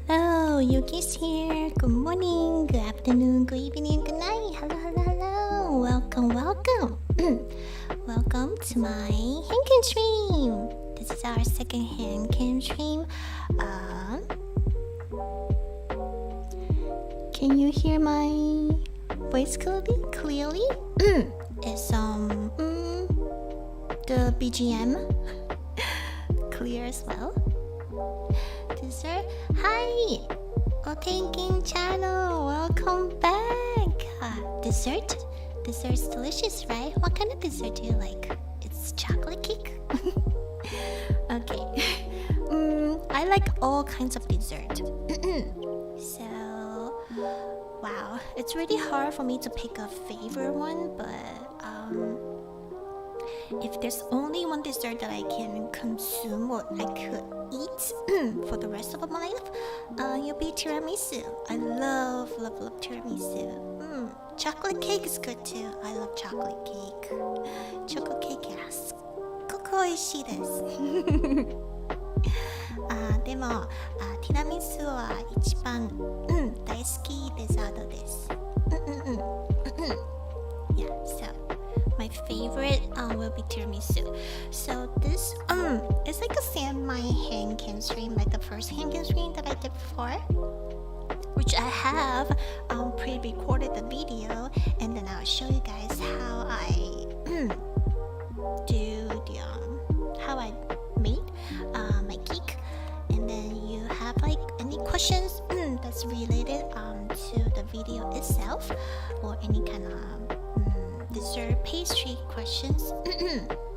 Hello, Yuki's here. Good morning, good afternoon, good evening, good night. Hello, hello, hello. welcome. Welcome to my HANDCAM stream. This is our second HANDCAM stream. Can you hear my voice clearly? Is the BGM clear as well? Dessert, hi. Game channel, welcome back. Dessert's delicious, right? What kind of dessert do you like? It's chocolate cake. Okay. I like all kinds of dessert. So, wow, it's really hard for me to pick a favorite one, but if there's only one dessert that I can consume or I could eat for the rest of my life, it'll be tiramisu. I love tiramisu. Chocolate cake is good too. I love chocolate cake. Chocolate cake, yes. すごく美味しいです。でも、ティラミスは一番、大好きデザートです。Yeah, so my favorite will be tiramisu. So this it's like a semi-HANDCAM stream, like the first HANDCAM stream that I did before, which I have pre-recorded the video, and then I'll show you guys how I do the how I made my cake, and then you have like any questions that's related to the video itself, or any kind of dessert pastry questions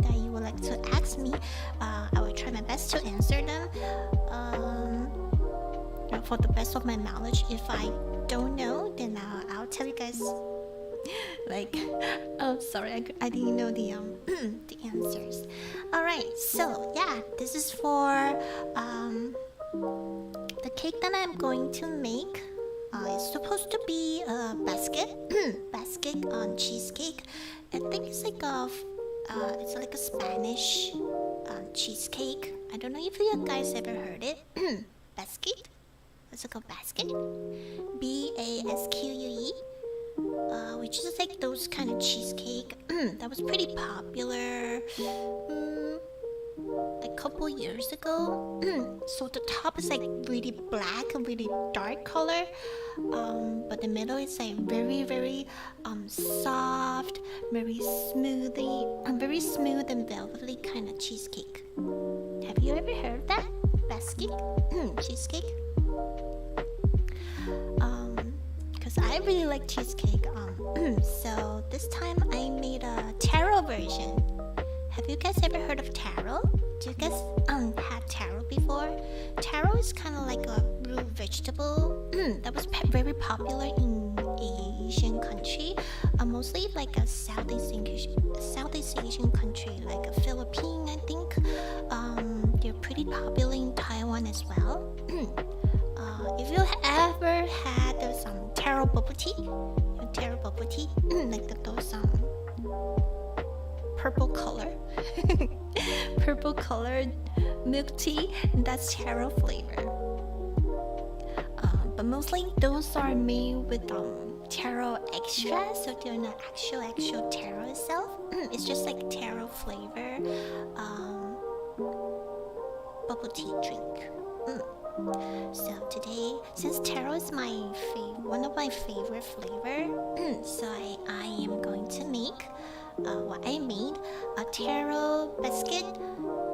that you would like to ask me. I will try my best to answer them for the best of my knowledge. If I don't know, then I'll tell you guys. Like, oh, sorry, I didn't know the answers. All right, so yeah, this is for the cake that I'm going to make. It's supposed to be a basket on cheesecake. I think it's like a Spanish cheesecake. I don't know if you guys ever heard it. Basket. What's it called? Basket. BASQUE. Which is like those kind of cheesecake that was pretty popular a couple years ago. So the top is like really black, really dark color, but the middle is like very soft, very smooth and velvety kind of cheesecake. Have you ever heard of that? Basket cheesecake? Because I really like cheesecake. So this time I made a taro version. Have you guys ever heard of taro? Do you guys had taro before? Taro is kind of like a root vegetable that was very popular in Asian country, mostly like a Southeast Asian country, like a Philippines, I think. They're pretty popular in Taiwan as well. If you ever had those taro bubble tea, like those purple colored milk tea, that's taro flavor. But mostly those are made with taro extra, so they're not actual taro itself. It's just like taro flavor bubble tea drink. So today, since taro is one of my favorite flavor, so I am going to make what I made, a taro biscuit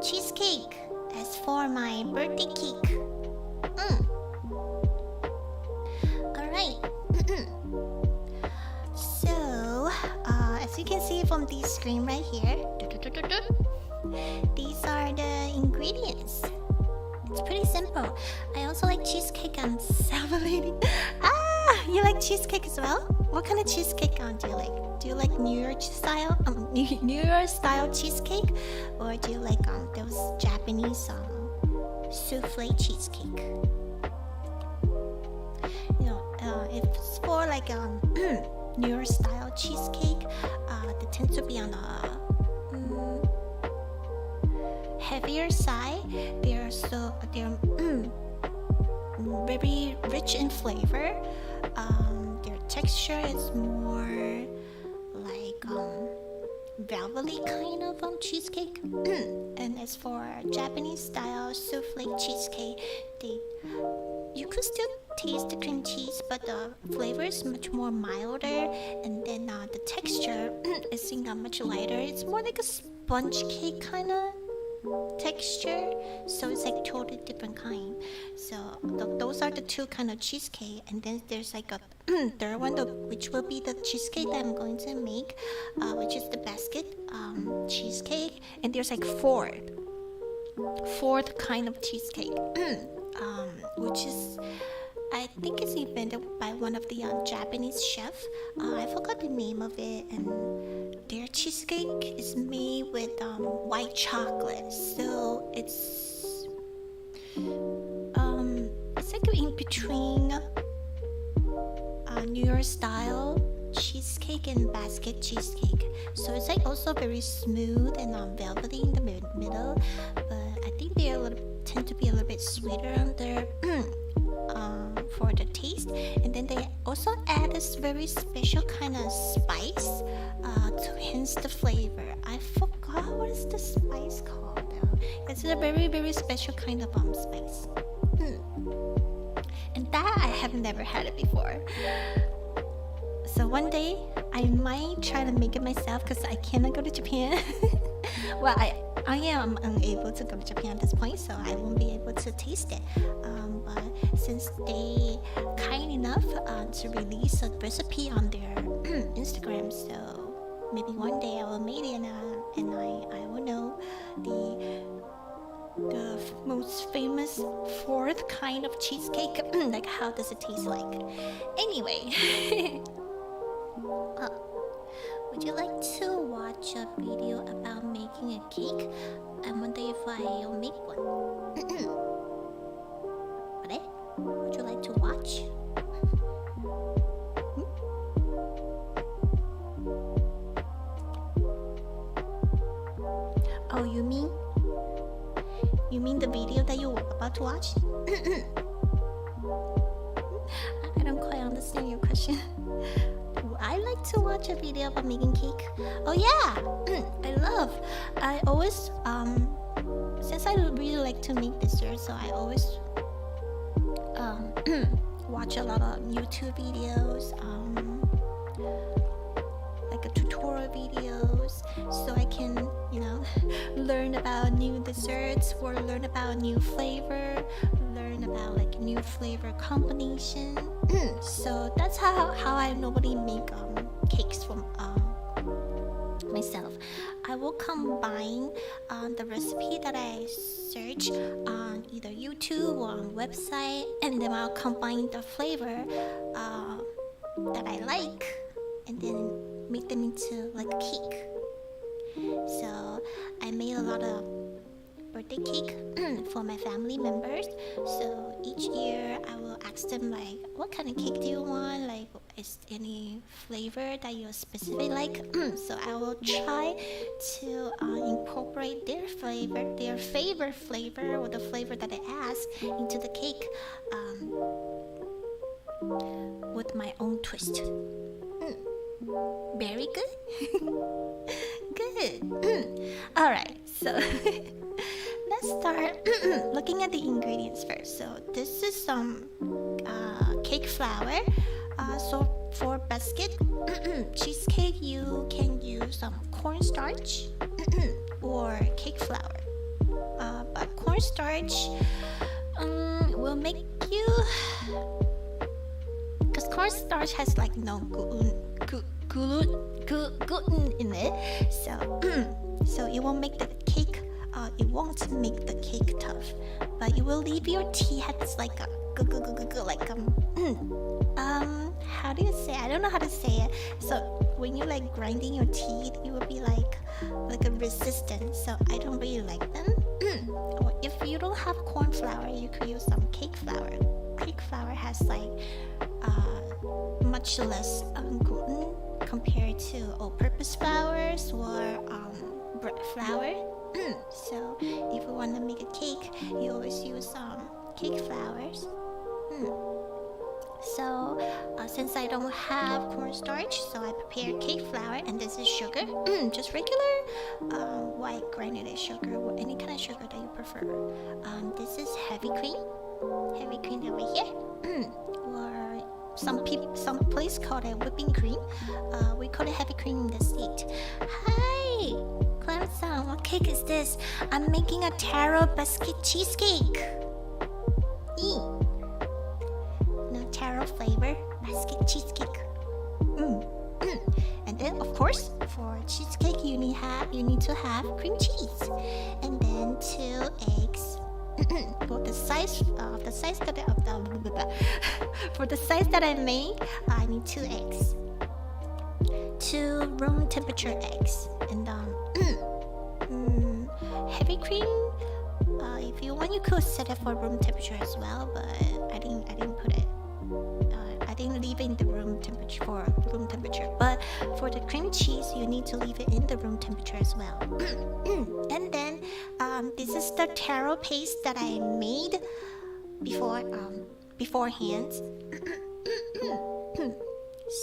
cheesecake as for my birthday cake. Alright. So, as you can see from the screen right here, these are the ingredients. It's pretty simple. I also like cheesecake. I'm salivating. You like cheesecake as well? What kind of cheesecake do you like? Do you like New York style cheesecake, or do you like those Japanese souffle cheesecake? You know, if it's for like New York style cheesecake, they tend to be on a heavier side. They're very rich in flavor. Their texture is more like velvety kind of cheesecake. And as for Japanese style souffle cheesecake, you could still taste the cream cheese, but the flavor is much more milder, and then the texture is much lighter. It's more like a sponge cake kind of texture, so it's like totally different kind. So those are the two kind of cheesecake, and then there's like a third one, which will be the cheesecake that I'm going to make, which is the basket cheesecake, and there's like fourth kind of cheesecake, which is, I think it's invented by one of the Japanese chef. I forgot the name of it, and their cheesecake is made with white chocolate. So it's like in between New York style cheesecake and basket cheesecake. So it's like also very smooth and velvety in the middle, but I think they tend to be a little bit sweeter on their for the taste, and then they also add this very special kind of spice to enhance the flavor. I forgot what is the spice called though. It's a very, very special kind of spice. And that I have never had it before. So one day I might try to make it myself because I cannot go to Japan. Well, I am unable to go to Japan at this point, so I won't be able to taste it. But since they kind enough to release a recipe on their Instagram, so maybe one day I will make it, and I will know the most famous fourth kind of cheesecake. Like, how does it taste like? Anyway. Would you like to watch a video about making a cake? I wonder if I'll make one. Would you like to watch? Oh, you mean the video that you're about to watch? I don't quite understand your question. I like to watch a video about making cake. Oh yeah, I always since I really like to make desserts, so I always watch a lot of YouTube videos, like a tutorial videos, so I can, learn about new desserts or learn about new flavor, learn about like new flavor combination. So that's how I normally make cakes from myself. I will combine the recipe that I search on either YouTube or on website, and then I'll combine the flavor that I like, and then make them into like a cake. So I made a lot of birthday cake for my family members. So each year I will ask them like, what kind of cake do you want? Like, is any flavor that you specifically like? So I will try to incorporate their favorite flavor, or the flavor that I ask, into the cake with my own twist. Very good. Good. Alright, so let's start looking at the ingredients first. So this is some cake flour. So for basket cheesecake, you can use some cornstarch or cake flour. But cornstarch will make you, because cornstarch has like no gluten in it, so it won't make the cake. It won't make the cake tough, but it will leave your tea has like a like how do you say? I don't know how to say it. So when you're like grinding your teeth, it will be like a resistance. So I don't really like them. Or if you don't have corn flour, you could use some cake flour. Cake flour has like much less gluten compared to all-purpose flours or bread flour. So if you want to make a cake, you always use cake flours. So since I don't have cornstarch, so I prepared cake flour, and this is sugar, just regular white granulated sugar or any kind of sugar that you prefer. This is heavy cream over here, or some place call it whipping cream. We call it heavy cream in the state. Hi, Cloud-san, what cake is this? I'm making a taro biscuit cheesecake. No taro flavor biscuit cheesecake. And then of course for cheesecake you need to have cream cheese, and then 2 eggs. For the size that I made, I need 2 eggs, 2 room temperature eggs, and heavy cream. If you want, you could set it for room temperature as well, but I didn't put it. I didn't leave it in the room temperature for room temperature. But for the cream cheese, you need to leave it in the room temperature as well. And then this is the taro paste that I made beforehand.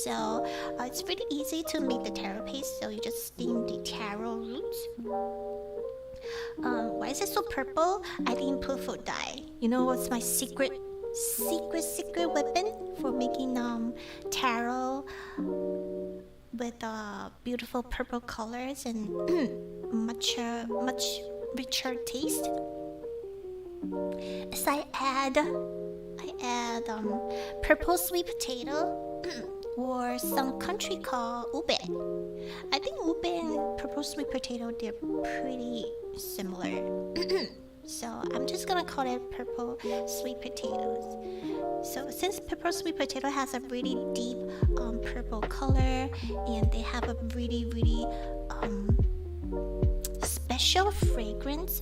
So it's pretty easy to make the taro paste. So you just steam the taro roots. Why is it so purple? I didn't put food dye. You know what's my secret weapon for making taro with beautiful purple colors and much richer taste? Is I add purple sweet potato or some country call ube. I think ube and purple sweet potato, they're pretty similar. So I'm just gonna call it purple sweet potatoes. So since purple sweet potato has a really deep purple color, and they have a really special fragrance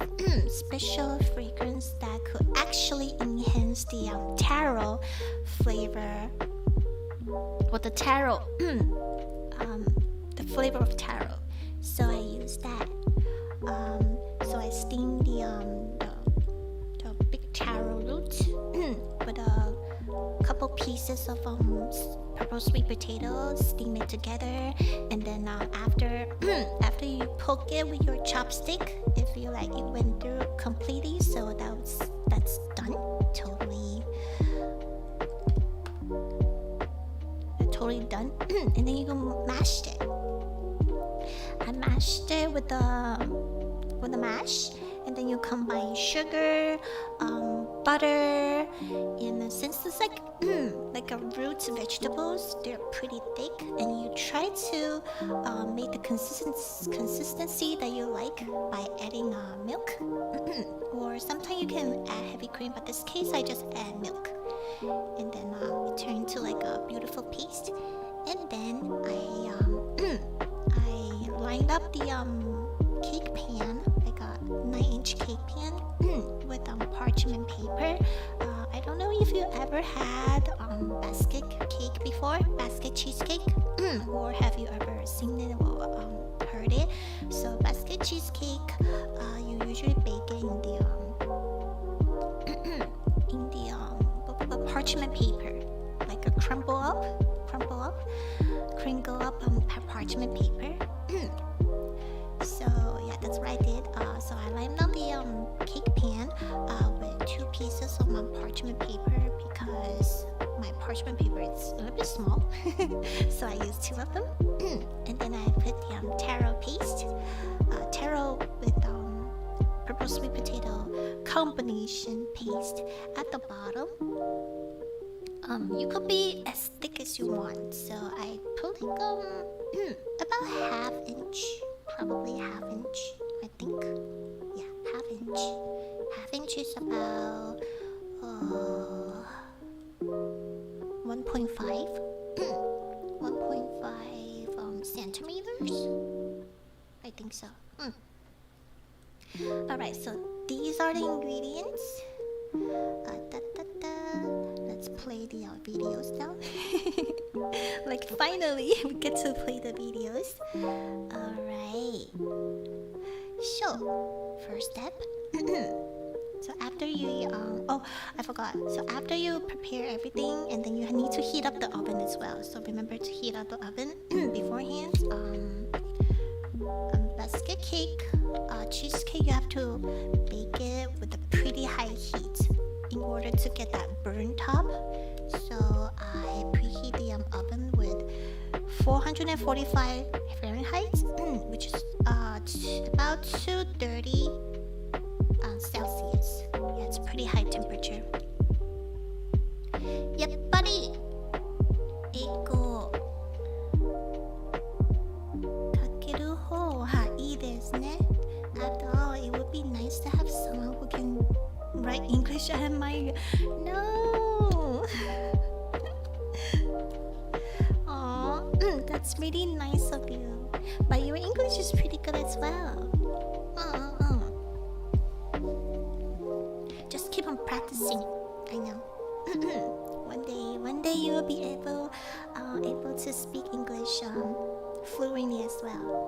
that could actually enhance the taro flavor, or the taro the flavor of taro. So I use that. So I steam the big taro root with a couple pieces of purple sweet potatoes, steam it together, and then after you poke it with your chopstick, if you like, it went through completely. So that's done. Totally done. And then you can mash it. I mashed it with the mash, and then you combine sugar, butter, and since it's like a roots vegetables, they're pretty thick, and you try to make the consistency that you like by adding milk, or sometimes you can add heavy cream, but this case I just add milk, and then it turns into like a beautiful paste. And then I lined up the cake pan, like a 9-inch cake pan, with parchment paper. I don't know if you ever had basket cake before, basket cheesecake, or have you ever seen it or heard it? So basket cheesecake, you usually bake it in the parchment paper, like a crinkle up parchment paper. So yeah, that's what I did. So I lined up the cake pan with 2 pieces of my parchment paper, because my parchment paper is a little bit small. So I used 2 of them. And then I put the taro paste, taro with purple sweet potato combination paste at the bottom. You could be as thick as you want. So I put like about ½ inch, probably ½ inch, I think. Yeah, ½ inch. ½ inch is about 1.5 centimeters. I think so. Alright, so these are the ingredients. Let's play the videos now. Like finally we get to play the videos. Alright. So first step, So after you, oh, I forgot. So after you prepare everything, and then you need to heat up the oven as well. So remember to heat up the oven beforehand. Basket cake, cheesecake, you have to bake it with a pretty high heat in order to get that burn top. So I preheat the oven with 445 Fahrenheit, which is about 230 Celsius. Yeah, it's pretty high temperature. Yappari! Eiko. Kakeru ho ha ii desu ne. After all, it would be nice to have someone who can write English at my... No! Aw, that's really nice of you. But your English is pretty good as well. Just keep on practicing. I know. One day you will be able to speak English fluently as well.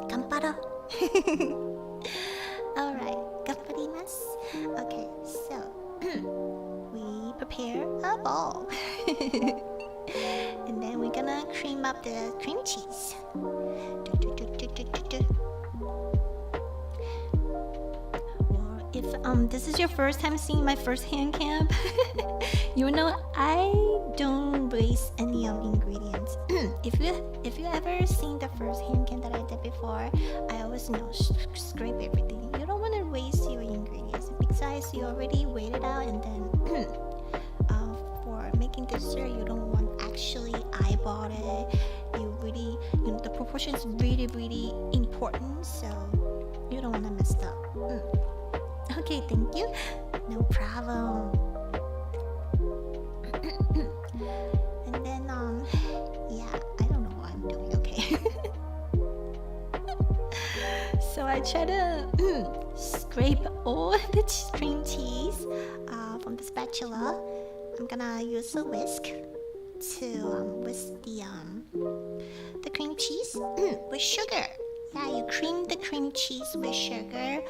Ganparo. Alright, ganparimasu. Okay, so we prepare a ball. And then we're gonna cream up the cream cheese. Or if this is your first time seeing my first hand cam, you know I don't waste any ingredients. if you ever seen the first hand cam that I did before, I always scrape everything. You don't want to waste your ingredients. Besides, you already weighed it out, and then for making dessert, you don't want actually eyeball it. The proportion is really, really important, so you don't want to mess it up. Okay, thank you. No problem. And then yeah, I don't know what I'm doing. Okay. So I try to scrape all the cream cheese from the spatula. I'm gonna use a whisk to whisk the cream cheese with sugar. Yeah, you cream the cream cheese with sugar.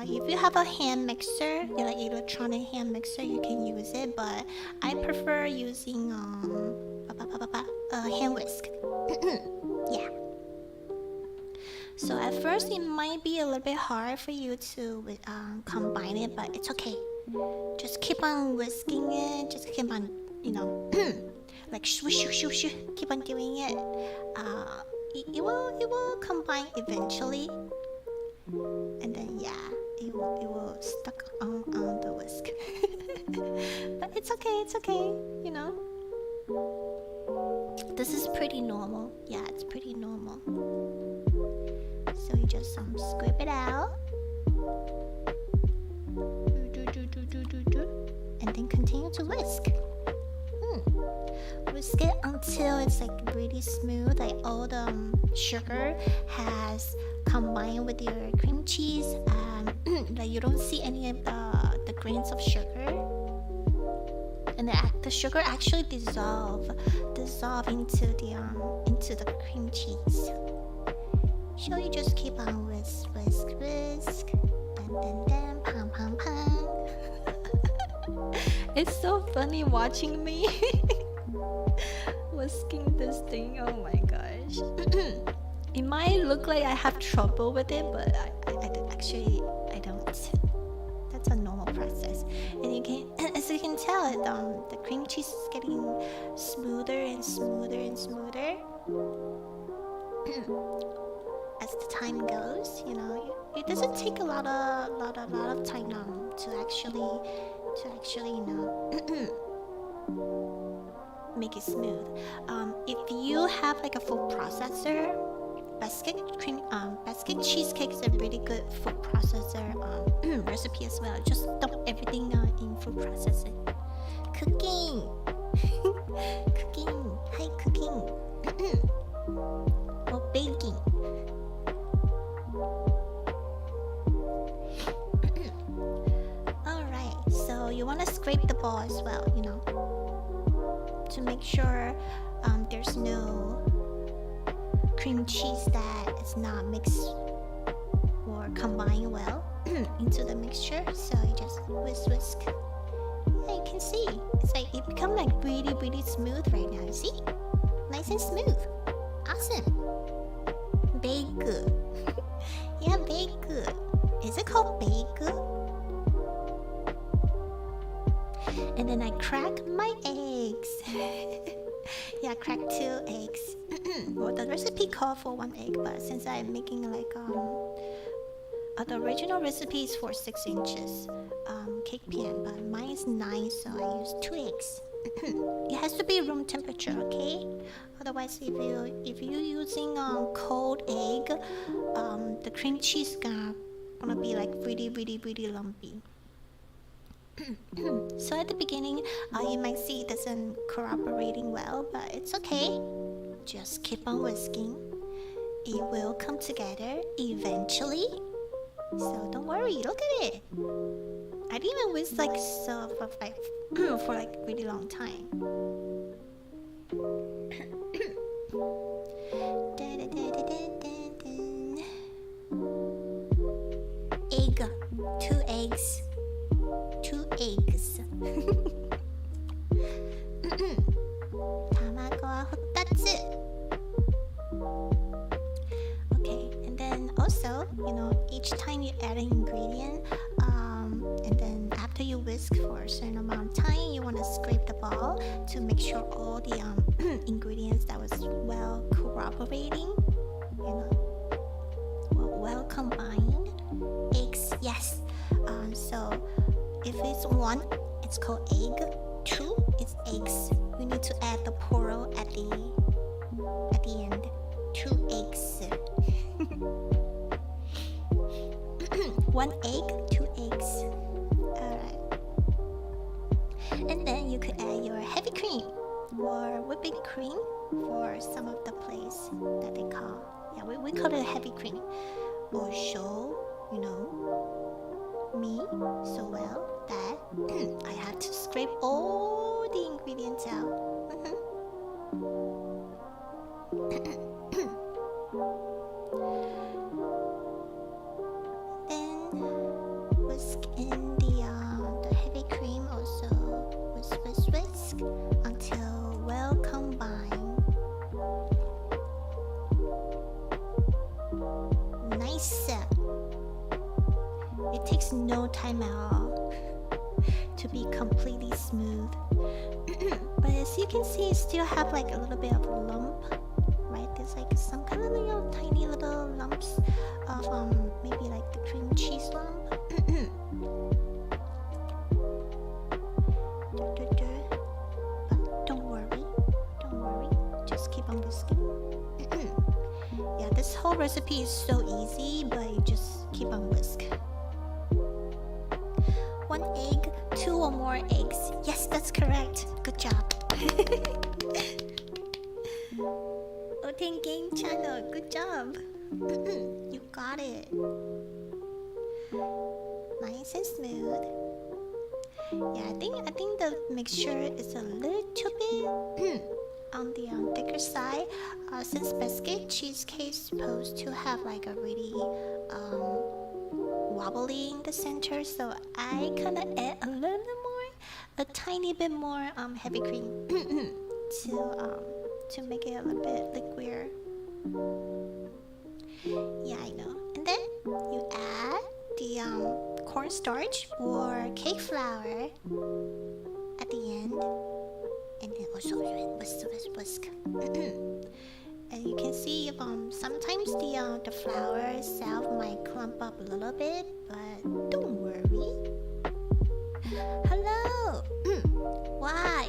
If you have a hand mixer, like electronic hand mixer, you can use it. But I prefer using hand whisk. Yeah. So at first it might be a little bit hard for you to combine it, but it's okay. Just keep on whisking it. Just keep on, like swish, swish, swish, swish. Keep on doing it. It will combine eventually, and then yeah, it will stuck on the whisk. But it's okay. This is pretty normal. Yeah, it's pretty normal. So you just scrape it out. And then continue to whisk. Whisk it until it's like really smooth, like all the sugar has combined with your cream cheese. Like you don't see any of the grains of sugar, and the sugar actually dissolve into the cream cheese. So you just keep on whisk, then pang. It's so funny watching me whisking this thing. Oh my gosh. It might look like I have trouble with it, but I don't. That's a normal process. And as you can tell, the cream cheese is getting smoother and smoother and smoother as the time goes. It doesn't take a lot of time to actually make it smooth. If you have like a food processor, basket cheesecake is a really good food processor recipe as well. Just dump everything in food processor. Cooking. Hi, cooking. Or baking. Alright, so you want to scrape the ball as well, to make sure there's no cream cheese that is not mixed or combined well. into the mixture. So you just whisk. Yeah, you can see it's like it become like really smooth right now. You see, nice and smooth. Awesome. Bake. Yeah, bake. Is it called bake? And then I crack my eggs. Yeah, crack 2 eggs. Well, the recipe called for 1 egg, but since I'm making like the original recipe is for 6 inches cake pan, but mine is 9, so I use 2 eggs. It has to be room temperature, okay? Otherwise, if you're using cold egg, the cream cheese gonna be like really lumpy. So at the beginning, you might see it doesn't cooperating well, but it's okay. Just keep on whisking. It will come together eventually. So don't worry. Look at it. I didn't even whisk like so for like really long time. Egg. 2 eggs. 2 eggs. 卵は2つ. Okay, and then also, each time you add an ingredient, and then after you whisk for a certain amount of time, you want to scrape the ball to make sure all the ingredients that was well cooperating, well combined. Eggs, yes. So if it's 1, it's called egg. 2 is eggs. You need to add the plural at the end. 2 eggs. 1 egg, 2 eggs. Alright. And then you could add your heavy cream or whipping cream for some of the place that they call. Yeah, we call it heavy cream. Or show, me so well that I had to scrape all the ingredients out. Then whisk in the heavy cream also. Whisk until well combined. Nice. It takes no time at all to be completely smooth. But as you can see, it still have like a little bit of a lump, right? There's like some kind of tiny little lumps of maybe like the cream cheese lump. But don't worry, just keep on whisking. Yeah, this whole recipe is so easy, but you just keep on whisk. 1 egg, 2 or more eggs. Yes, that's correct. Good job. Oten Game Channel, good job. You got it. Nice and smooth. Yeah, I think the mixture is a little bit on the thicker side. Since biscuit cheesecake is supposed to have like a really wobbly in the center, so I kind of add a little bit more, a tiny bit more heavy cream to make it a little bit liquider. Yeah, I know. And then you add the cornstarch or cake flour at the end, and then also whisk. And you can see sometimes the flour itself might clump up a little bit, but don't worry. Hello. Why?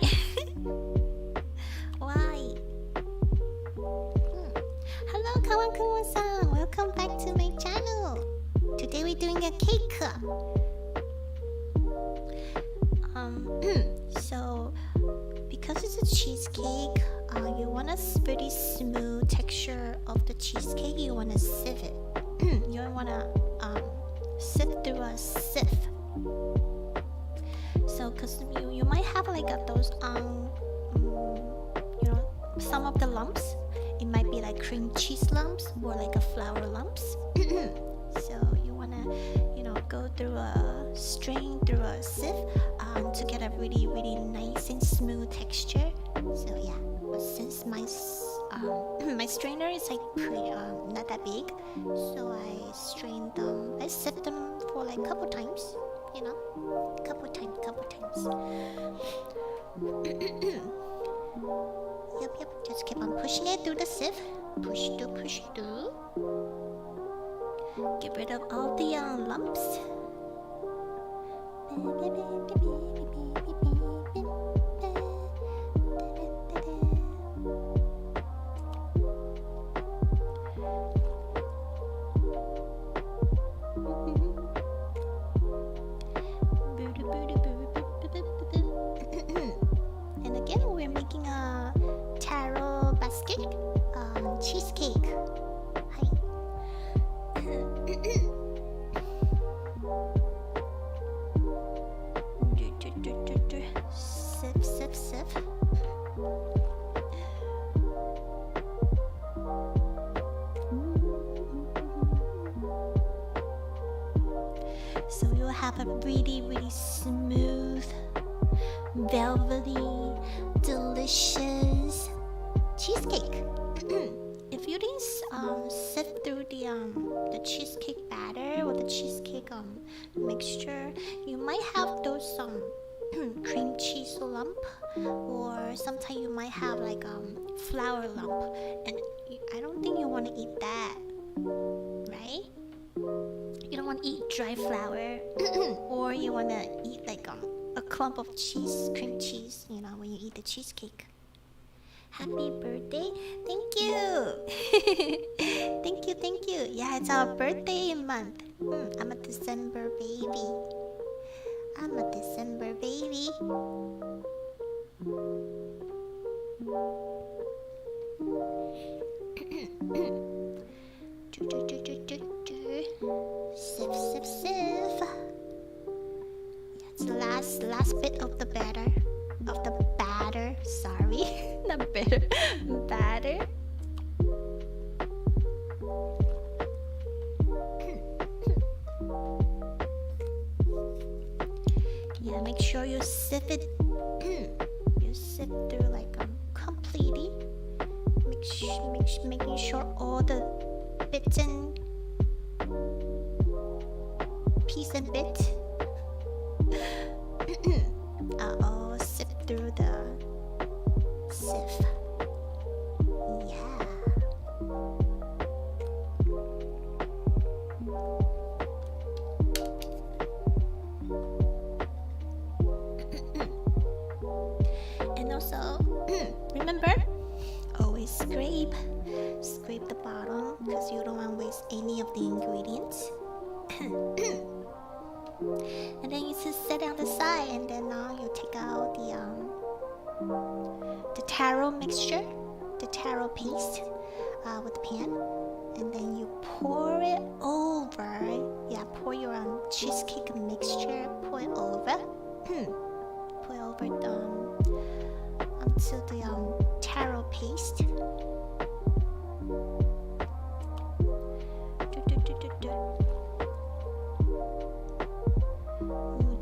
Why? Hello, Kawakumo-san. Welcome back to my channel. Today we're doing a cake. So because it's a cheesecake, you want a pretty smooth texture of the cheesecake. You want to sieve it. You don't want to sift through a sieve. So, cause you might have like those some of the lumps. It might be like cream cheese lumps or like a flour lumps. So you wanna, go through strain through a sieve to get a really, really nice and smooth texture. So yeah, but since my my strainer is like pretty not that big, so I sieved them for like a couple times, couple times. Yep, just keep on pushing it through the sieve. Push through. Get rid of all the lumps. And again, we're making a taro basket cheesecake. Hi. Sip. So you'll have a really, really smooth, velvety, delicious cheesecake. If you didn't sift through the cheesecake batter or the cheesecake mixture, you might have those cream cheese lump, or sometimes you might have like flour lump, and I don't think you want to eat that, right? You don't want to eat dry flour, or you want to eat like a clump of cheese, cream cheese, when you eat the cheesecake. Happy birthday. Thank you. Thank you. Yeah, it's our birthday month. I'm a December baby. Sieve. That's the last bit of the batter. Sorry, not bitter. Batter. Yeah, make sure you sieve it. You sieve through like completely. Making sure all the bits and piece and bit are all sieved through the sieve. Yeah. And also, remember, always scrape the bottom because you don't want to waste any of the ingredients. And then you just set it on the side, and then now you take out the taro mixture, the taro paste with the pan, and then you pour it over. Yeah, pour your cheesecake mixture, pour it over onto the taro paste. Ooh,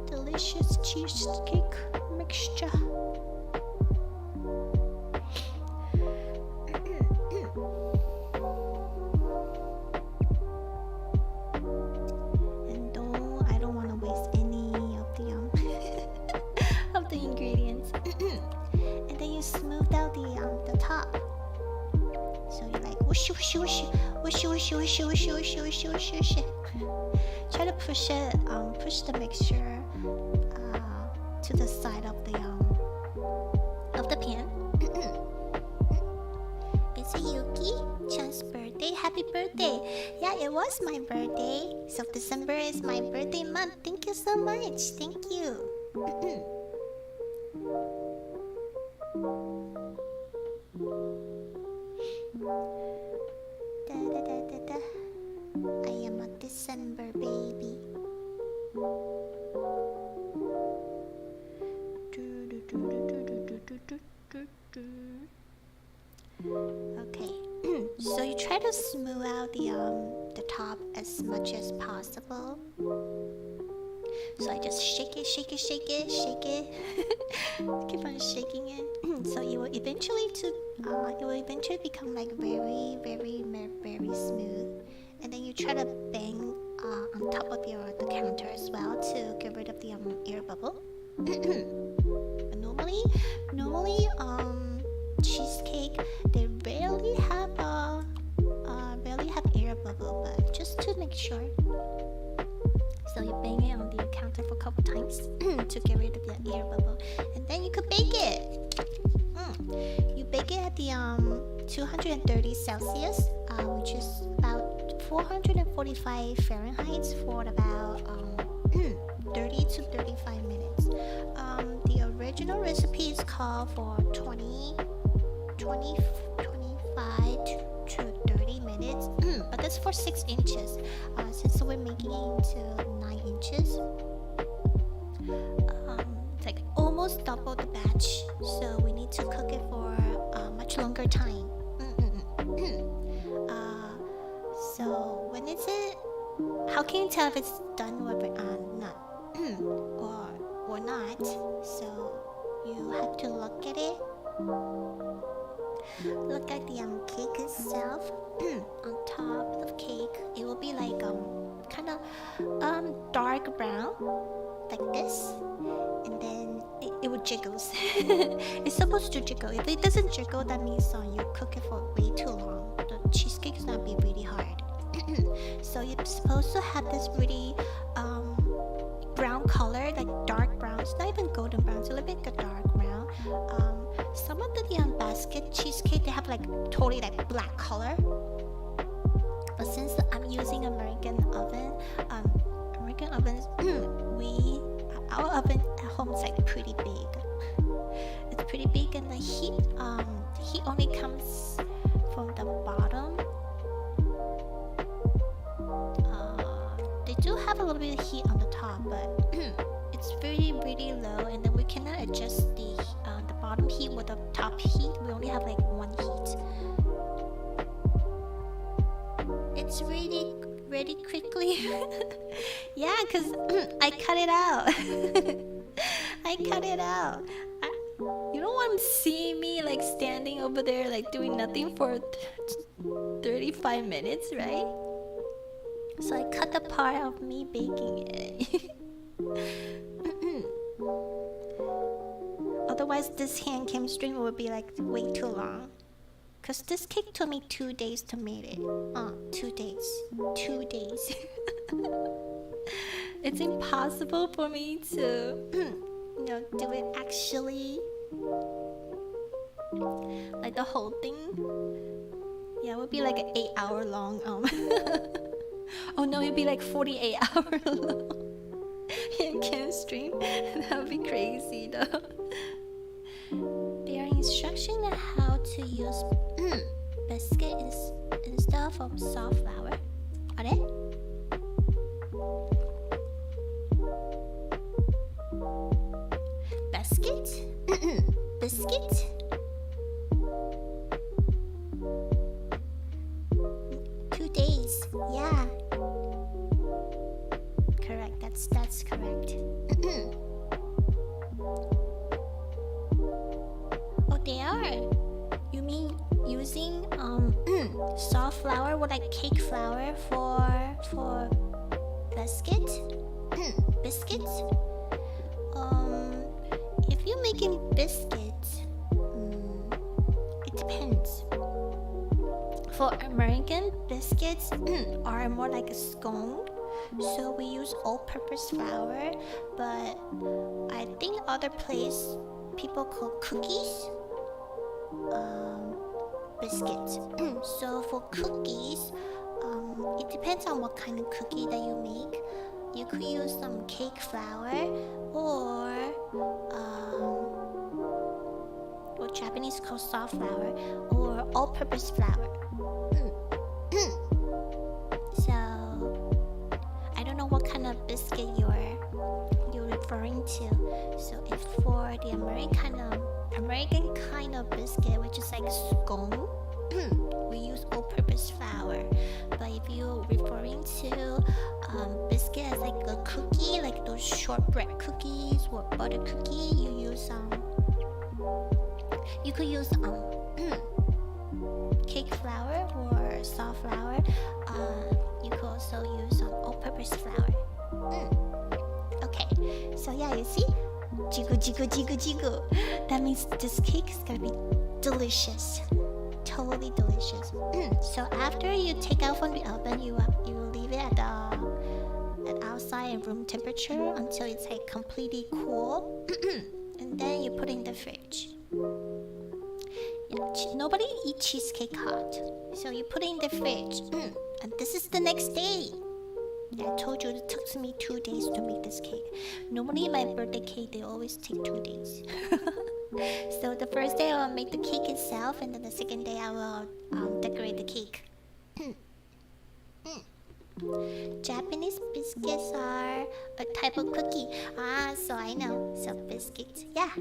delicious cheesecake mixture. And I don't want to waste any of the of the ingredients. And then you smooth out the top. So you're like whoosh. Try to push the mixture to the side of the pan. It's Yuki-chan's birthday. Happy birthday! Yeah, it was my birthday. So December is my birthday month. Thank you so much. Thank you. I am a December baby. Okay, So you try to smooth out the top as much as possible. So I just shake it. Keep on shaking it. So it will eventually become like very smooth. And then you try to bang on top of the counter as well to get rid of the air bubble. But normally cheesecake, they rarely have air bubble, but just to make sure. So you bang it on the counter for a couple times to get rid of the air bubble, and then you could bake it. You bake it at the 230 Celsius, which is about 445 Fahrenheit for about 30 to 35 minutes. The original recipes call for 25 to 30 minutes, but that's for 6 inches. Since we're making it into 9 inches, it's like almost double the batch, so we need to cook it for a much longer time. So when is it? How can you tell if it's done or not, or not? So you have to look at it. Look at the cake itself. On top of cake, it will be like kind of dark brown, like this, and then it will jiggles. It's supposed to jiggle. If it doesn't jiggle, that means you cook it for way too long. The cheesecake is gonna be really hard. So you're supposed to have this really brown color, like dark brown. It's not even golden brown. It's a little bit like a dark brown. Some of the basket cheesecake, they have like totally like black color. But since I'm using American ovens, our oven at home is like pretty big. It's pretty big, and the heat only comes from the bottom. They do have a little bit of heat on the top, but it's really low, and then we cannot adjust the bottom heat with the top heat. We only have like one heat. It's really quickly. Yeah, because I cut it out. You don't want to see me like standing over there like doing nothing for 35 minutes, right? So I cut the part of me baking it. Otherwise this hand cam stream would be like way too long. Cause this cake took me 2 days to make it. 2 days. It's impossible for me to do it actually. Like the whole thing. Yeah, it would be like an 8-hour long oh no, it'd be like 48-hour long hand cam stream. That would be crazy though. There are instructions on how to use biscuit instead of soft flour. Are they? Biscuit? Biscuit? Yeah. Correct. That's correct. Oh, they are. You mean using soft flour or like cake flour for biscuit? Biscuits? If you're making biscuits, it depends. For American, biscuits are more like a scone, so we use all-purpose flour. But I think other place people call cookies biscuits. So for cookies, it depends on what kind of cookie that you make. You could use some cake flour or what Japanese call soft flour or all-purpose flour. So I don't know what kind of biscuit you're referring to. So if for the American kind of biscuit, which is like scone, we use all-purpose if you're referring to biscuit as like a cookie, like those shortbread cookies or butter cookie, you could use cake flour or soft flour. You could also use all-purpose flour. Okay, so yeah, you see, jiggle jiggle jiggle jiggle. That means this cake is gonna be delicious, totally delicious. So after you take out from the oven, you leave it at outside at room temperature until it's like completely cool, and then you put it in the fridge. Yeah, nobody eat cheesecake hot, so you put it in the fridge. And this is the next day. I told you it took me 2 days to make this cake. Normally my birthday cake, they always take 2 days. So the first day I will make the cake itself, and then the second day I will decorate the cake. Japanese biscuits are a type of cookie. So I know. So biscuits, yeah.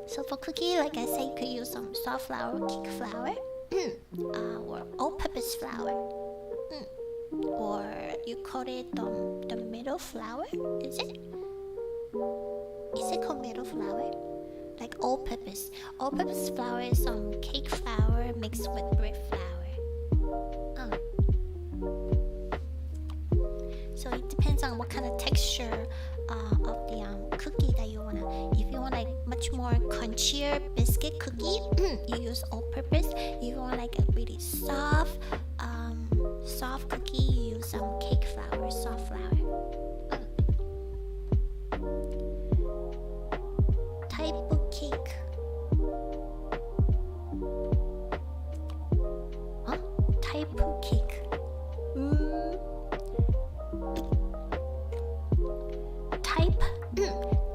So for cookie, like I said, you could use some soft flour, cake flour, or all-purpose flour, or you call it the middle flour. Is it called middle flour? Like all-purpose. All-purpose flour is some cake flour mixed with bread flour. So it depends on what kind of texture of the cookie that you wanna. If you want like much more crunchier biscuit cookie, you use all-purpose. If you want like a really soft cookie, you use some cake flour, soft flour. Type of cake. Type of cake.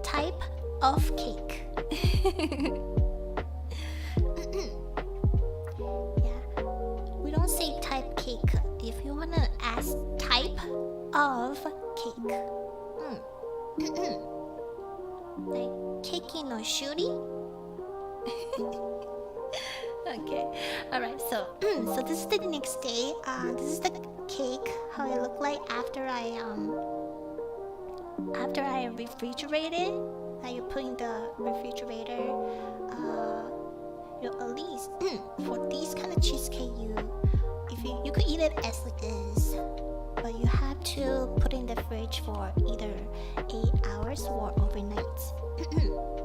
Type of cake. Yeah, we don't say type cake. If you wanna ask type of cake, like cake no shuri. Okay, all right. So this is the next day. This is the cake. How it look like after I refrigerate it. That you put in the refrigerator. At least for these kind of cheesecake, you could eat it as it is, but you have to put it in the fridge for either 8 hours or overnight.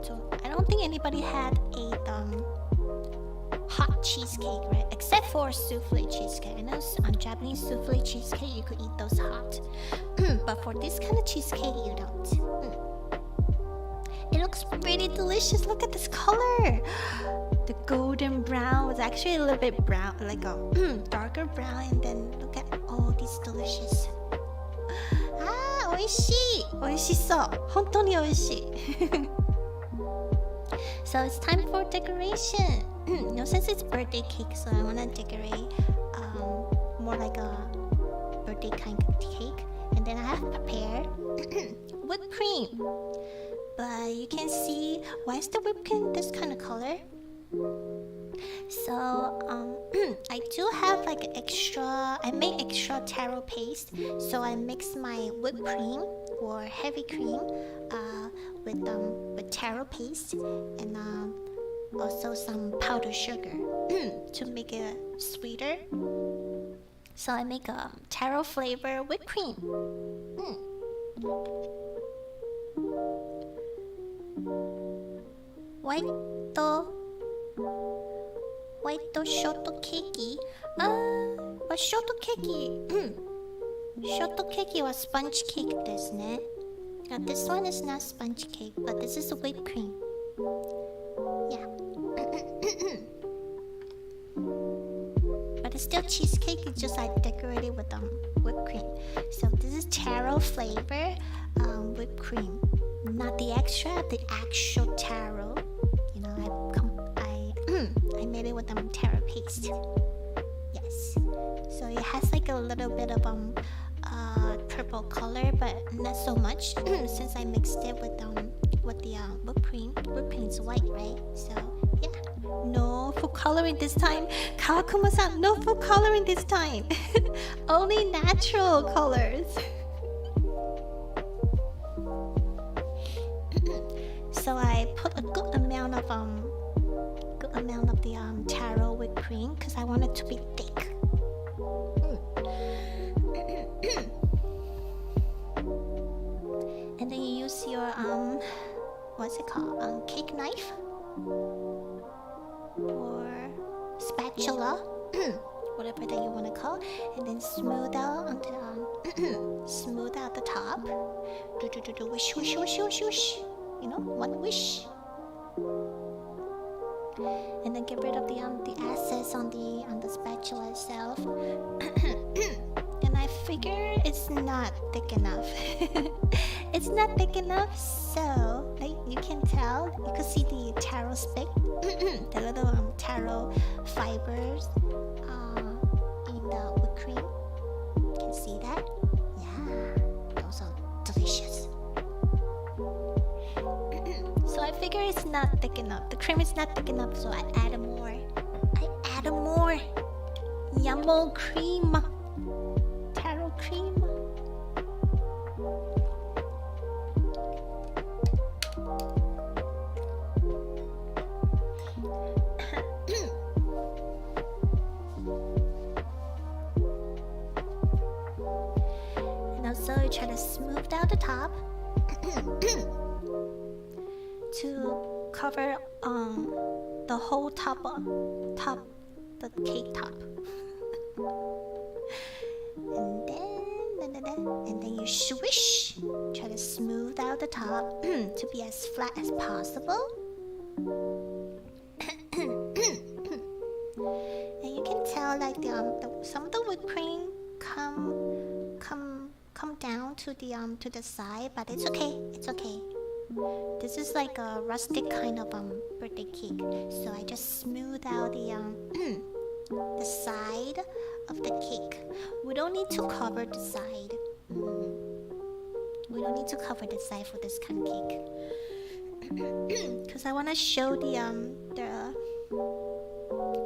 So I don't think anybody had ate hot cheesecake, right? Except for souffle cheesecake. I know on Japanese souffle cheesecake you could eat those hot, but for this kind of cheesecake you don't. It looks really delicious. Look at this color. The golden brown was actually a little bit brown, like a darker brown, and then look at all these delicious. 美味しい。美味しそう。本当に美味しい。So it's time for decoration. Since it's birthday cake, so I want to decorate more like a birthday kind of cake. And then I have prepared whipped cream. But you can see, why is the whipped cream this kind of color? So I do have like I made extra taro paste. So I mix my whipped cream or heavy cream with taro paste and also some powdered sugar to make it sweeter. So I make a taro flavor whipped cream. White shortcake. But shortcake was sponge cake ですね。This one is not sponge cake, but this is whipped cream. Yeah. But it's still cheesecake, it's just I decorated with whipped cream. So this is taro flavor whipped cream. Not the extra, the actual taro. You know, I made it with taro paste. Yes. So it has like a little bit of purple color, but not so much since I mixed it with the whipped cream. Whipped cream is white, right? So yeah. No food coloring this time. Kawakuma-san, no food coloring this time. Only natural colors. So I put a good amount of the taro whipped cream because I want it to be thick. And then you use your what's it called? Cake knife or spatula, whatever that you want to call, and then smooth out on the smooth out the top. Do wish wish wish wish wish. You know, one wish. And then get rid of the excess on the spatula itself. And I figure it's not thick enough. It's not thick enough, so you can tell. You can see the taro stick, the little taro fibers in the whipped cream. You can see that. Yeah, those are delicious. So I figure it's not thick enough. The cream is not thick enough, so I add more. Yummo cream. Taro cream. And also you try to smooth out the top. To cover the whole top, the cake top. And then you swish. Try to smooth out the top to be as flat as possible. And you can tell like some of the whipped cream come down to the side, but it's okay. It's okay. This is like a rustic kind of birthday cake, so I just smooth out the side of the cake. We don't need to cover the side. We don't need to cover the side for this kind of cake, because I want to show the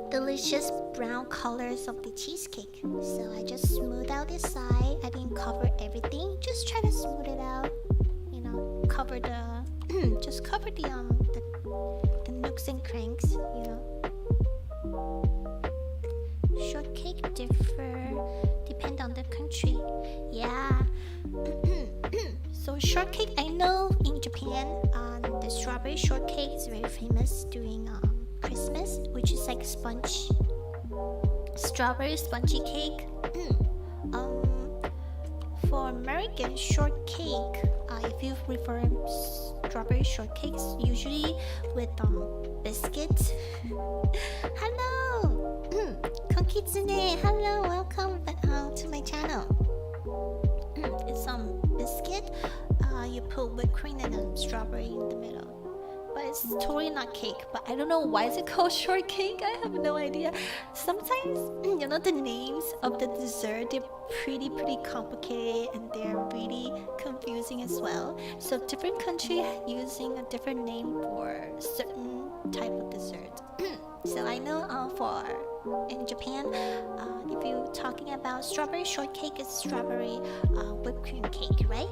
delicious brown colors of the cheesecake. So I just smooth out the side. I didn't cover everything. Just try to smooth it out. Cover just cover the nooks and cranks, you know. Shortcake depend on the country. Yeah. So shortcake, I know in Japan, the strawberry shortcake is very famous during Christmas, which is like strawberry spongy cake. For American shortcake, if you prefer strawberry shortcakes, usually with biscuits. Hello, Konkitsune. Hello, welcome to my channel. It's biscuit. You put whipped cream and strawberry in the middle. But it's totally not cake. But I don't know why is it called shortcake. I have no idea. Sometimes the names of the dessert, they're pretty complicated and they're really confusing as well. So different country using a different name for certain type of dessert. So I know in Japan, if you're talking about strawberry shortcake, it's strawberry whipped cream cake, right?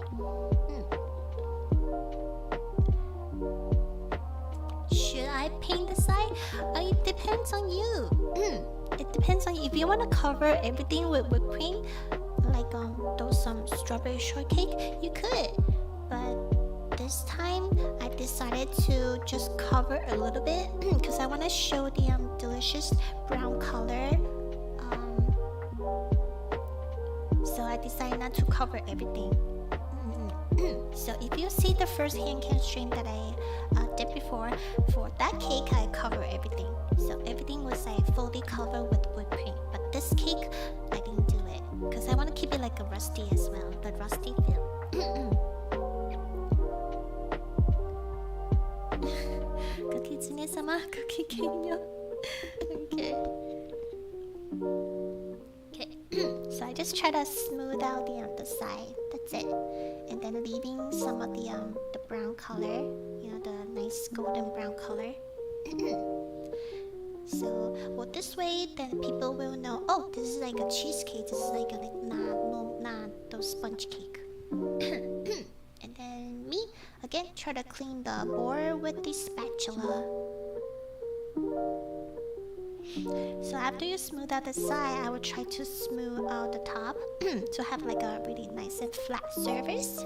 Should I paint the side? It depends on you. It depends on you. If you want to cover everything with whipped cream, like those strawberry shortcake, you could. But this time, I decided to just cover a little bit because I want to show the delicious brown color. So I decided not to cover everything. So if you see the first HANDCAM stream that I did before, for that cake I cover everything. So everything was like fully covered with whipped cream. But this cake, I didn't do it because I want to keep it like a rusty as well, the rusty feel. Kakitsune-sama, kakikenyo. Okay. So I just try to smooth out the side. That's it. And then leaving some of the brown color, the nice golden brown color. So, well, this way, then people will know, oh, this is like a cheesecake. This is like not those sponge cake. And then me, again, try to clean the board with the spatula. So after you smooth out the side, I will try to smooth out the top to have like a really nice and flat surface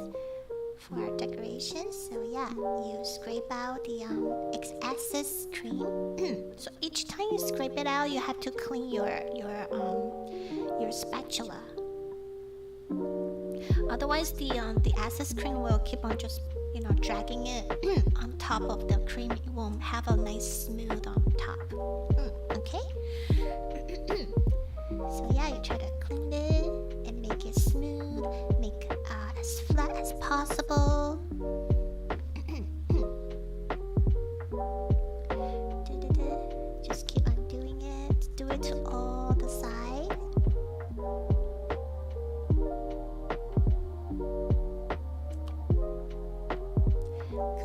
for our decoration. So yeah, you scrape out the excess cream. So each time you scrape it out, you have to clean your spatula. Otherwise, the excess cream will keep on just dragging it on top of the cream. It won't have a nice smooth on top. Okay. So yeah, you try to clean it and make it smooth, make it as flat as possible. Just keep on doing it. Do it to all the sides.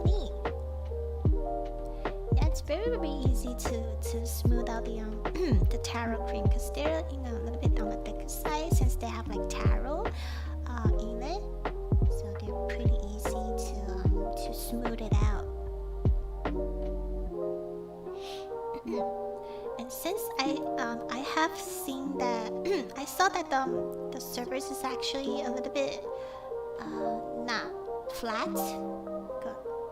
Clean. Yeah, it's very easy to smooth out the taro cream because they're a little bit on the thicker side since they have like taro in it, so they're pretty easy to smooth it out. And since I have seen that I saw that the surface is actually a little bit not flat.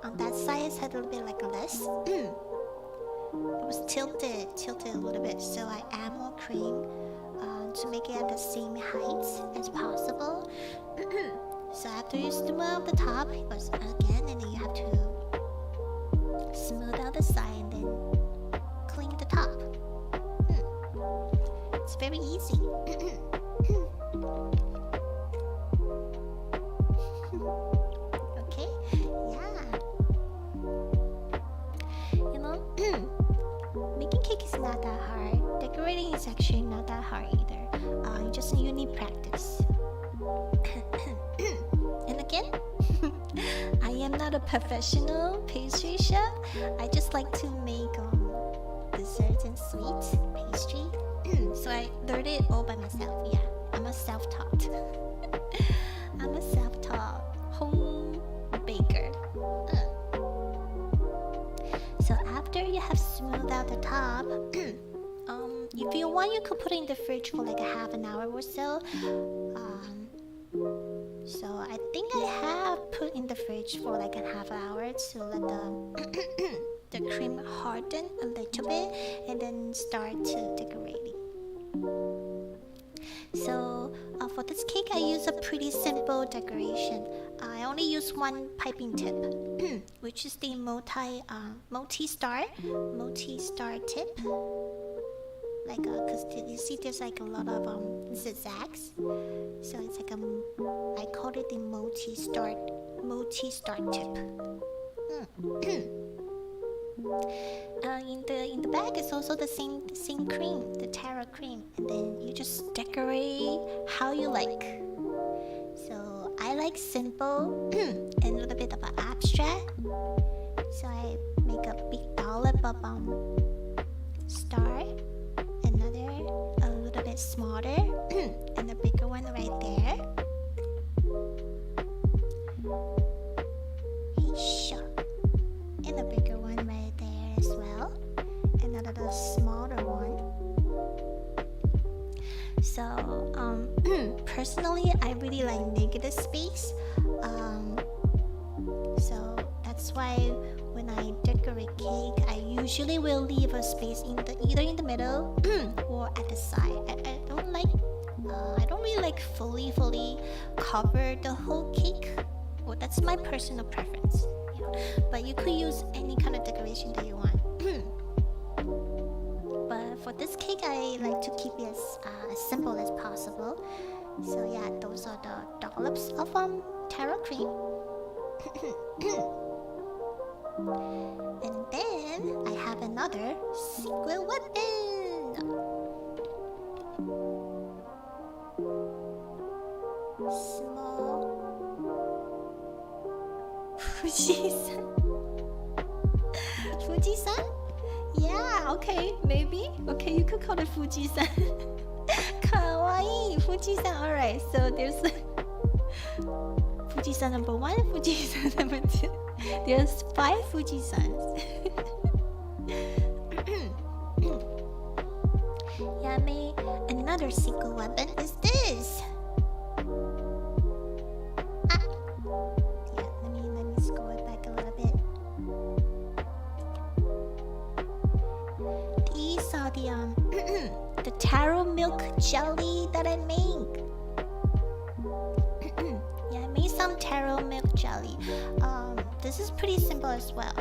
On that side it's a little bit like less. It was tilted a little bit, so I add more cream to make it at the same height as possible. So after you smooth out the top, it goes again, and then you have to smooth out the side and then clean the top. It's very easy. Okay, yeah. Making cake is not that hard. Decorating is actually not that hard either. You need practice. And again, I am not a professional pastry chef. I just like to make desserts and sweets, pastry. So I learned it all by myself. Yeah, I'm a self-taught. I'm a self-taught home baker. So after you have smoothed out the top, if you want, you could put it in the fridge for like a half an hour or so. So I think I have put in the fridge for like a half an hour to let the cream harden a little bit and then start to decorating. So for this cake, I use a pretty simple decoration. I only use one piping tip, which is the multi-star tip. Like, cause you see, there's like a lot of zigzags. So it's like I call it the multi-star tip. In the bag is also the same cream, the taro cream, and then you just decorate how you like. So I like simple and a little bit of an abstract. So I make a big dollop of star, another a little bit smaller, and a bigger one right there. And a bigger one right there as well, and another smaller one. So personally, I really like negative space. So that's why when I decorate cake, I usually will leave a space either in the middle or at the side. I don't really like fully cover the whole cake. Well, that's my personal preference. But you could use any kind of decoration that you want. But for this cake, I like to keep it as simple as possible. So yeah, those are the dollops of taro cream. And then I have another secret weapon. Small Fuji-san? Yeah, okay, maybe. Okay, you could call it Fuji-san. Kawaii, Fuji-san. Alright, so there's Fuji-san number 1, Fuji-san number 2. There's 5 Fuji-sans. Yummy. Another secret weapon is this. Ah. Yeah, let me scroll it back a little bit. These are the taro milk jelly that I make. Yeah, I made some taro milk jelly. This is pretty simple as well.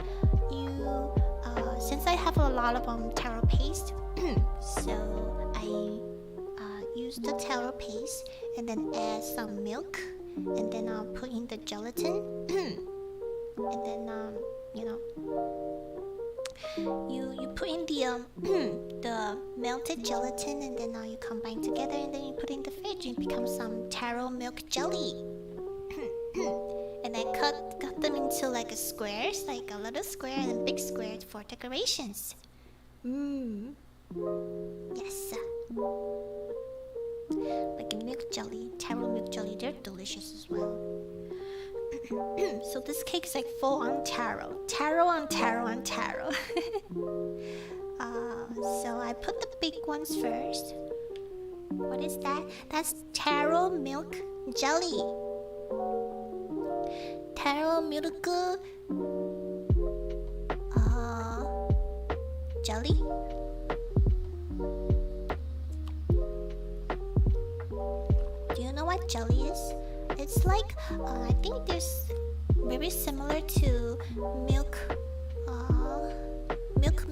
Since I have a lot of taro paste, so I use the taro paste and then add some milk, and then I'll put in the gelatin, and then you put in the the melted gelatin, and then you combine together, and then you put in the fridge, and it becomes some taro milk jelly. And I cut them into like squares, like a little square and big squares for decorations. Yes. Like a milk jelly, taro milk jelly, they're delicious as well. So this cake is like full on taro. Taro on taro on taro. So I put the big ones first. What is that? That's taro milk jelly. Taro milk jelly. Do you know what jelly is? It's like I think there's very similar to milk milk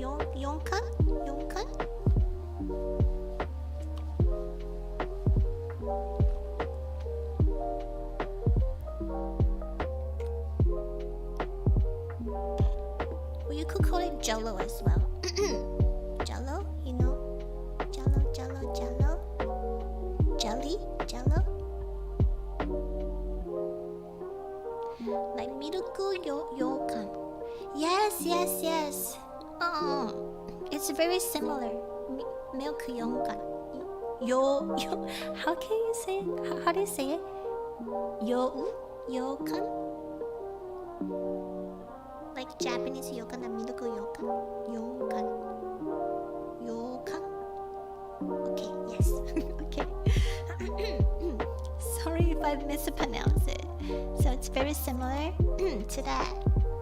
yon yonkan. Well, you could call it jello as well. Jello, you know? Jello. Jelly, jello. Like miruku yokan. Yes. It's very similar. Milk yonkan. Yo. How can you say it? How do you say it? Yokan? Like Japanese yokan and miruku yokan. Yokan. Okay, yes. Okay. Sorry if I mispronounce it. So it's very similar to that,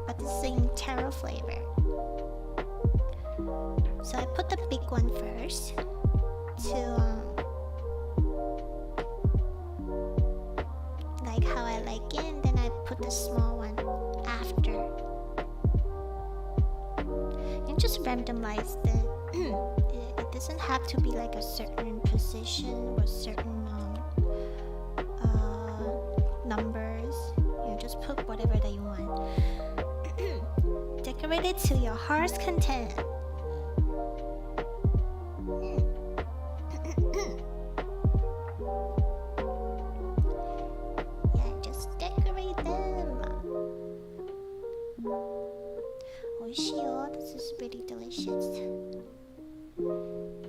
but the same taro flavor. So I put the big one first to like how I like it, and then I put the small one after. You just randomize it doesn't have to be like a certain position or certain numbers. You just put whatever that you want. Decorate it to your heart's content. Yeah, just decorate them. Oishio, this is pretty delicious.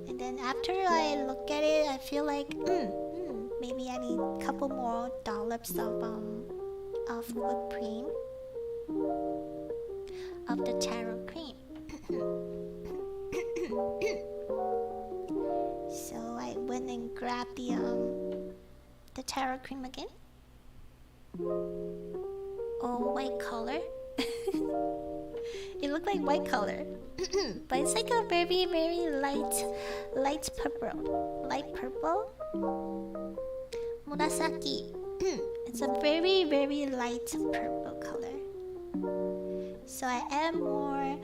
And then after I look at it, I feel like maybe I need a couple more dollops of whipped cream, of the taro cream. So I went and grabbed the taro cream again. Oh, white color. It looked like white color, but it's like a very, very light purple. Light purple. Murasaki. It's a very, very light purple color. So I add more,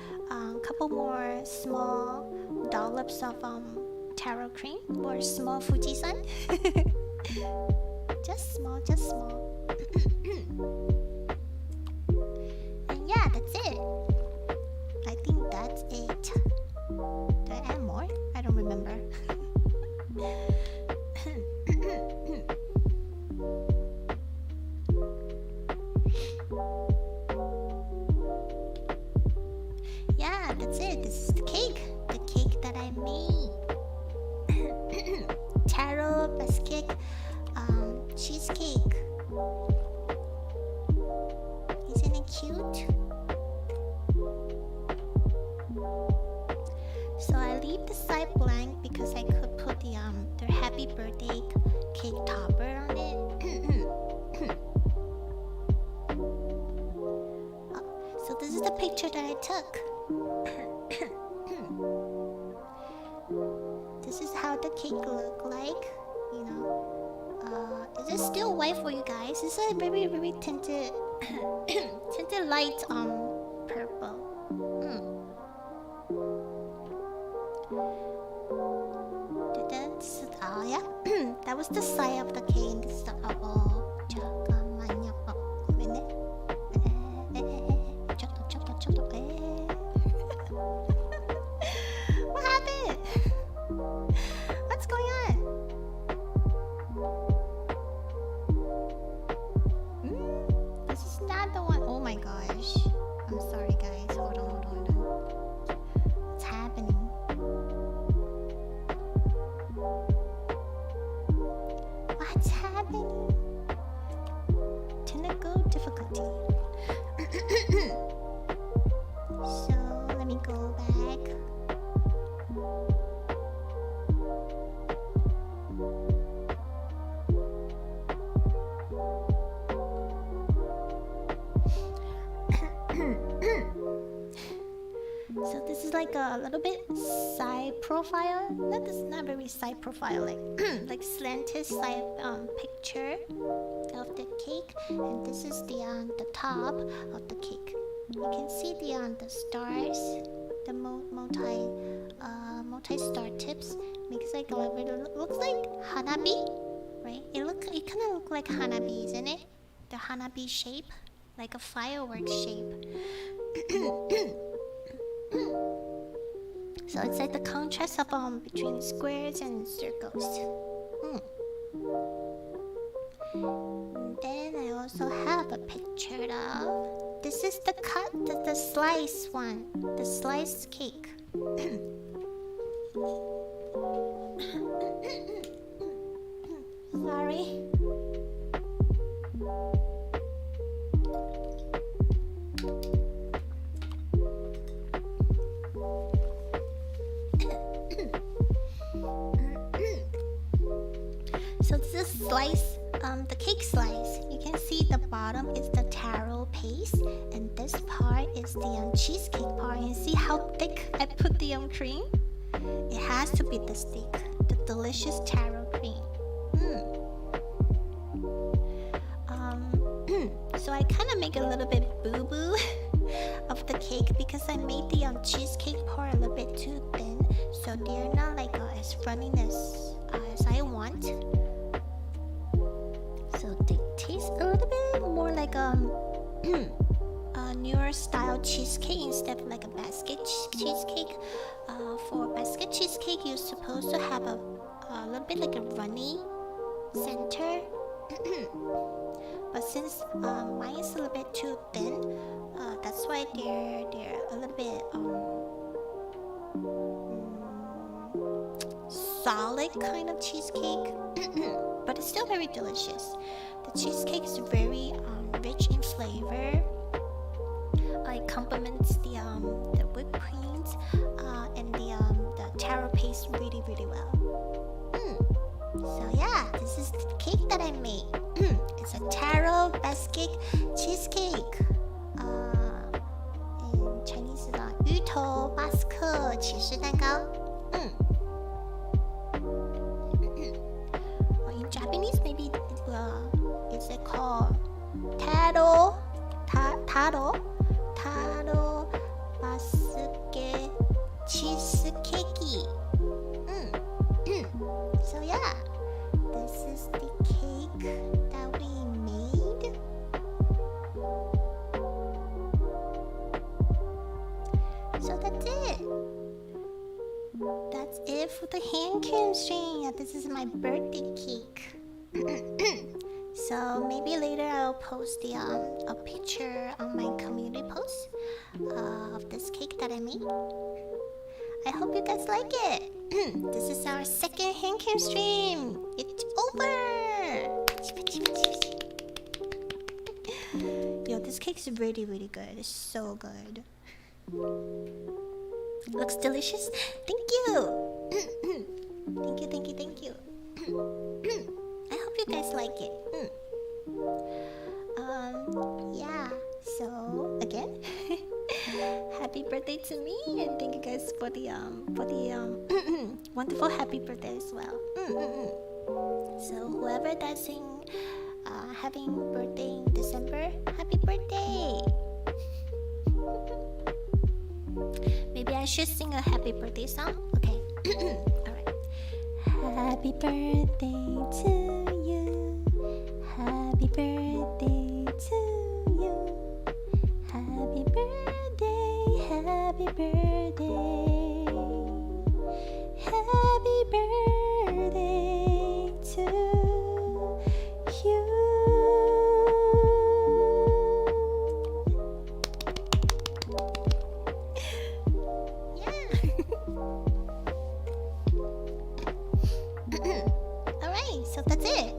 couple more small dollops of taro cream or small Fuji-san. Just small. And yeah, that's it. I think that's it. Do I add more? I don't remember. cheesecake. Isn't it cute? So I leave the side blank because I could put their happy birthday cake topper on it. So this is the picture that I took. This is how the cake look like, you know. Is it still white for you guys? It's a very, very tinted, tinted light purple. Yeah, that was the side of the cake. This is the 잠깐만요. 고민해. What happened? What's going on? This is not the one. Oh my gosh. I'm sorry, guys. Hold on. What's happening? What's happening? Technical difficulty. So let me go back. So this is like a little bit side profile. That is not very side profile, like like slanted side picture of the cake, and this is the top of the cake. You can see the stars, the multi star tips. Makes like a little, looks like hanabi, right? It kind of look like hanabi, isn't it? The hanabi shape, like a fireworks shape. So it's like the contrast of between squares and circles. And then I also have a picture of, this is the cut, the slice one, the sliced cake. Sorry. So this is slice, the cake slice. You can see the bottom is the taro paste, and this part is the cheesecake part. You see how thick I put the cream? It has to be this thick, the delicious taro cream. So I kind of make a little bit boo-boo of the cake because I made the cheesecake part a little bit too thin, so they're not like as runny as I want. So they taste a little bit more like a newer style cheesecake instead of like a basket cheesecake. For basket cheesecake, you're supposed to have a little bit like a runny center. But since mine is a little bit too thin, that's why they're a little bit solid kind of cheesecake. But it's still very delicious. The cheesecake is very rich in flavor. It complements the whipped creams and the taro paste really, really well. So yeah, this is the cake that I made. It's a taro basket cheesecake. In Chinese, 芋头巴斯克起司蛋糕。In Japanese, maybe is it called taro basket cheesecake. So yeah, this is the cake that we made. So that's it. That's it for the HANDCAM stream. Yeah, this is my birthday cake. So maybe later I'll post a picture on my community post of this cake that I made. I hope you guys like it. This is our second HANDCAM stream. It's over. Yo, this cake is really, really good. It's so good. Looks delicious. Thank you. Thank you, thank you, thank you. I hope you guys like it. Yeah. So again, happy birthday to me, and thank you guys for the wonderful happy birthday as well. So whoever that's having birthday in December, happy birthday. Maybe I should sing a happy birthday song. Okay. Alright. Happy birthday to you. Happy birthday to you. Happy birthday, happy birthday. Happy birthday to you. Alright, so that's it.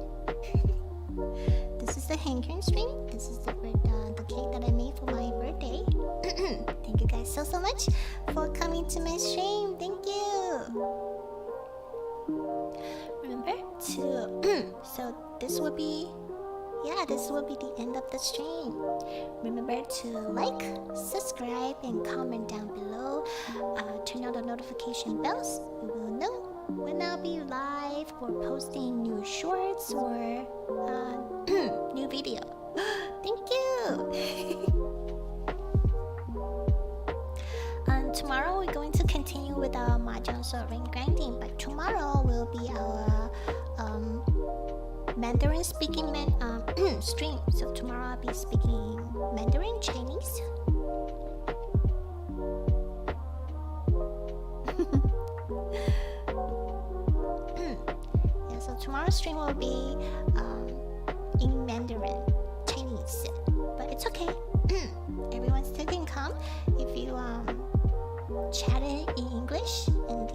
This is the HANDCAM stream. This is the cake that I made for my birthday. Thank you guys so much for coming to my stream. Thank you. Remember to so this will be the end of the stream. Remember to like, subscribe, and comment down below. Turn on the notification bells. You will know when I'll be live or posting new shorts or new video. Thank you. Tomorrow we're going to continue with our mahjong ring grinding, but tomorrow will be our Mandarin speaking stream. So tomorrow I'll be speaking Mandarin, Chinese. Yeah, so tomorrow's stream will be in Mandarin, Chinese, but it's okay. Everyone still can come if you chatted in English in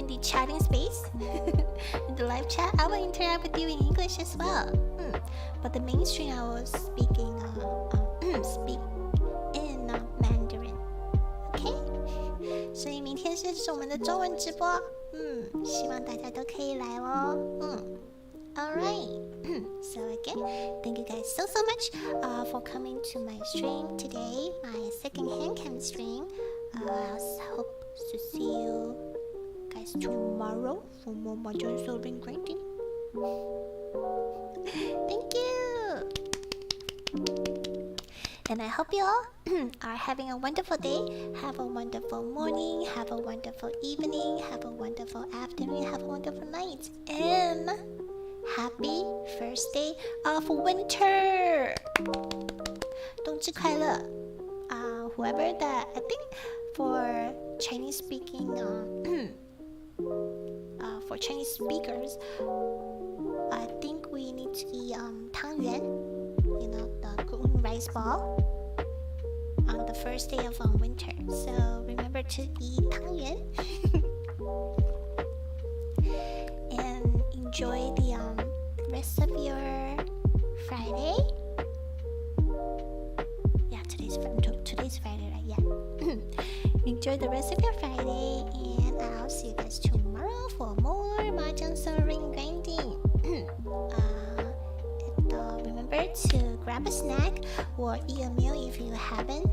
the chatting space. In the live chat, I will interact with you in English as well. But the mainstream I will speak in Mandarin. Okay? 所以明天是我们的中文直播。希望大家都可以来哦。Alright. So again, thank you guys so much for coming to my stream today, my second HANDCAM stream. I hope to see you guys tomorrow for more mahjong solving grinding. Thank you. And I hope you all are having a wonderful day. Have a wonderful morning. Have a wonderful evening. Have a wonderful afternoon. Have a wonderful night. And happy first day of winter. 冬至快乐. Whoever that, I think for Chinese speaking, for Chinese speakers, I think we need to eat tangyuan, you know, the green rice ball, on the first day of winter. So remember to eat tangyuan. And enjoy the rest of your Friday. Yeah, today's Friday, right? Yeah. Enjoy the rest of your Friday, and I'll see you guys tomorrow for more mahjong ring grinding. Remember to grab a snack or eat a meal if you haven't.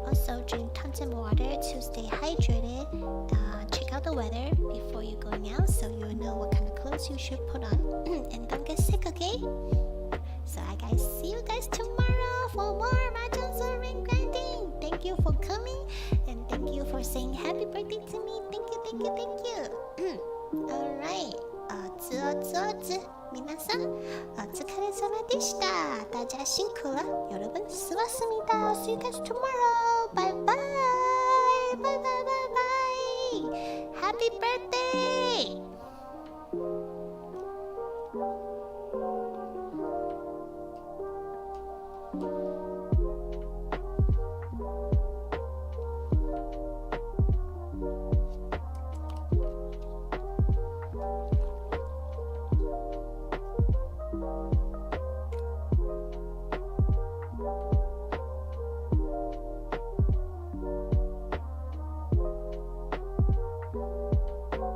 Also drink tons of water to stay hydrated. Check out the weather before you're going out so you know what kind of clothes you should put on. And don't get sick, okay? So I guys see you guys tomorrow for more mahjong ring grinding. Thank you for coming, and thank you for saying happy birthday to me. Thank you, thank you, thank you. Alright. 皆さん、お疲れ様でした。大家辛苦了。여러분 수고하셨습니다. See you guys tomorrow. Bye bye. Bye bye bye bye. Happy birthday.